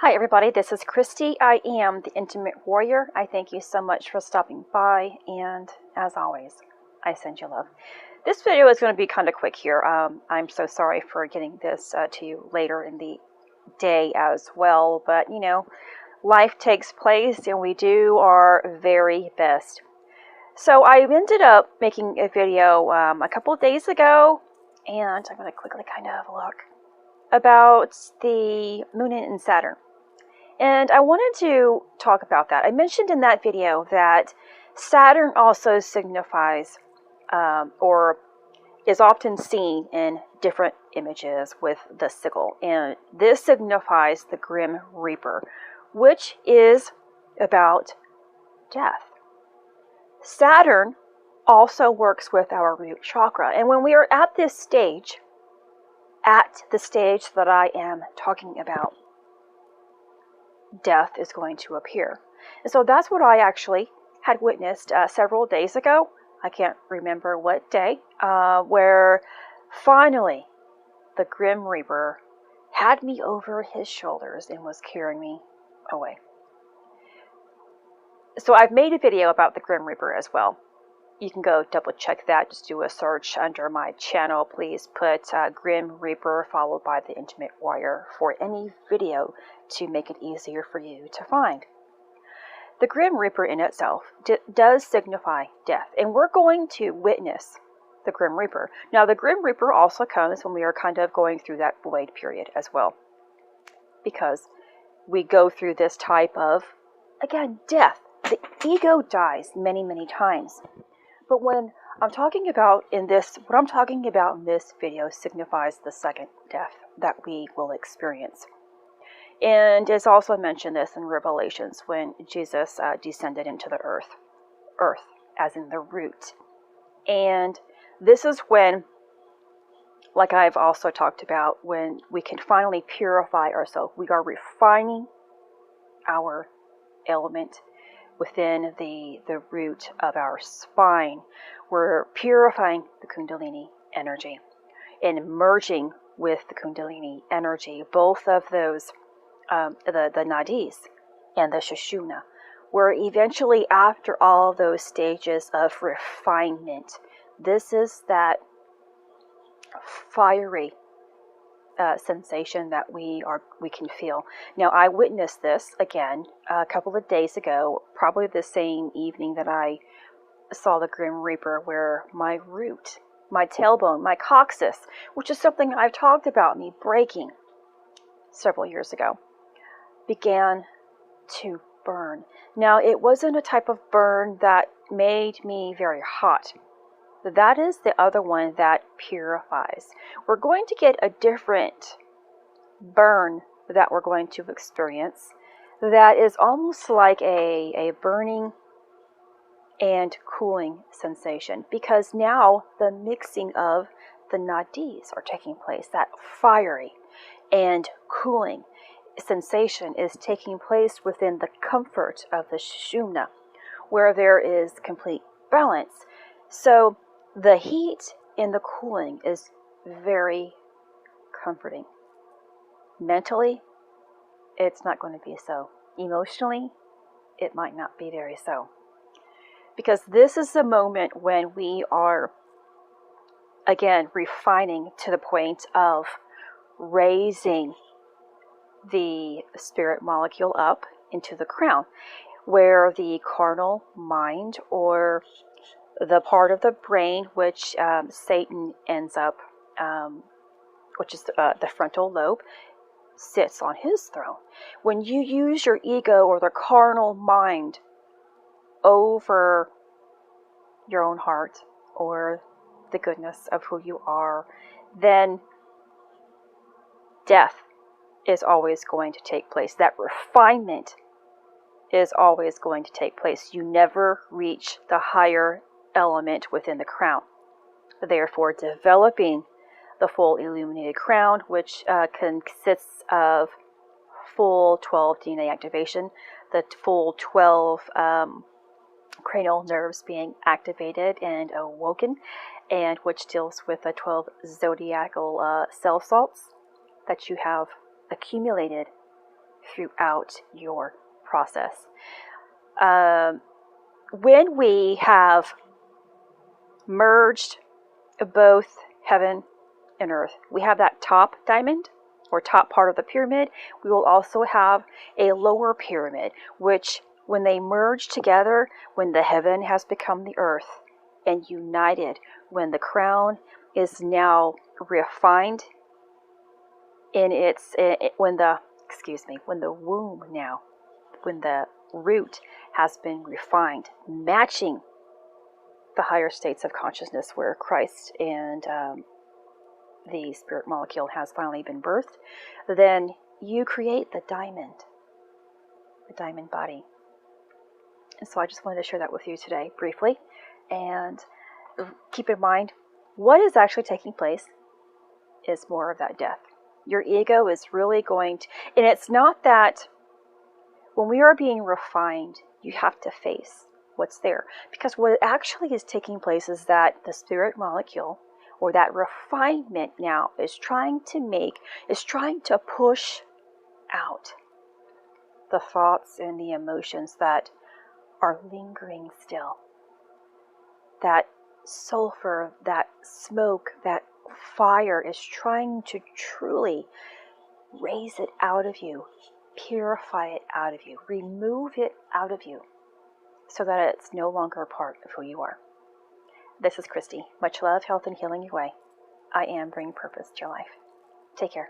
Hi everybody, this is Christy. I am the Intimate Warrior. I thank you so much for stopping by, and as always, I send you love. This video is going to be kind of quick here. I'm so sorry for getting this to you later in the day as well, but you know, life takes place and we do our very best. So I ended up making a video a couple of days ago, and I'm going to quickly kind of look about the Moon and Saturn. And I wanted to talk about that. I mentioned in that video that Saturn also signifies or is often seen in different images with the sickle. And this signifies the Grim Reaper, which is about death. Saturn also works with our root chakra. And when we are at this stage, at the stage that I am talking about, death is going to appear. And so that's what I actually had witnessed several days ago. I can't remember what day, where finally the Grim Reaper had me over his shoulders and was carrying me away. So I've made a video about the Grim Reaper as well. You can go double check that. Just do a search under my channel. Please put Grim Reaper followed by the Intimate Warrior for any video to make it easier for you to find. The Grim Reaper in itself does signify death, and we're going to witness the Grim Reaper. Now, the Grim Reaper also comes when we are kind of going through that void period as well, because we go through this type of, again, death. The ego dies many, many times. But when I'm talking about what I'm talking about in this video signifies the second death that we will experience. And it's also mentioned this in Revelations when Jesus descended into the earth as in the root. And this is when, like I've also talked about, when we can finally purify ourselves. We are refining our element within the root of our spine. We're purifying the Kundalini energy and merging with the Kundalini energy, both of those, the nadis and the Sushumna. We're eventually, after all those stages of refinement, this is that fiery sensation that we can feel. Now, I witnessed this again a couple of days ago, probably the same evening that I saw the Grim Reaper, where my root, my tailbone, my coccyx, which is something I've talked about me breaking several years ago, began to burn. Now, it wasn't a type of burn that made me very hot. That is the other one that purifies. We're going to get a different burn that we're going to experience that is almost like a burning and cooling sensation, because now the mixing of the nadis are taking place. That fiery and cooling sensation is taking place within the comfort of the Sushumna, where there is complete balance. So the heat and the cooling is very comforting. Mentally, it's not going to be so. Emotionally, it might not be very so. Because this is the moment when we are, again, refining to the point of raising the spirit molecule up into the crown, where the carnal mind, or the part of the brain which Satan ends up, which is the frontal lobe, sits on his throne. When you use your ego or the carnal mind over your own heart or the goodness of who you are, then death is always going to take place. That refinement is always going to take place. You never reach the higher element within the crown. Therefore, developing the full illuminated crown, which consists of full 12 DNA activation, the full 12 cranial nerves being activated and awoken, and which deals with the 12 zodiacal cell salts that you have accumulated throughout your process. When we have merged both heaven and earth, we have that top diamond or top part of the pyramid. We will also have a lower pyramid, which when they merge together, when the heaven has become the earth and united, when the crown is now refined in its, when the womb now, when the root has been refined, matching the higher states of consciousness where Christ and the spirit molecule has finally been birthed, then you create the diamond body. And so I just wanted to share that with you today briefly. And keep in mind, what is actually taking place is more of that death. Your ego is really going to, and it's not that when we are being refined, you have to face what's there. Because what actually is taking place is that the spirit molecule, or that refinement now, is trying to push out the thoughts and the emotions that are lingering still. That sulfur, that smoke, that fire is trying to truly raise it out of you, purify it out of you, remove it out of you, so that it's no longer a part of who you are. This is Christy. Much love, health, and healing your way. I am bringing purpose to your life. Take care.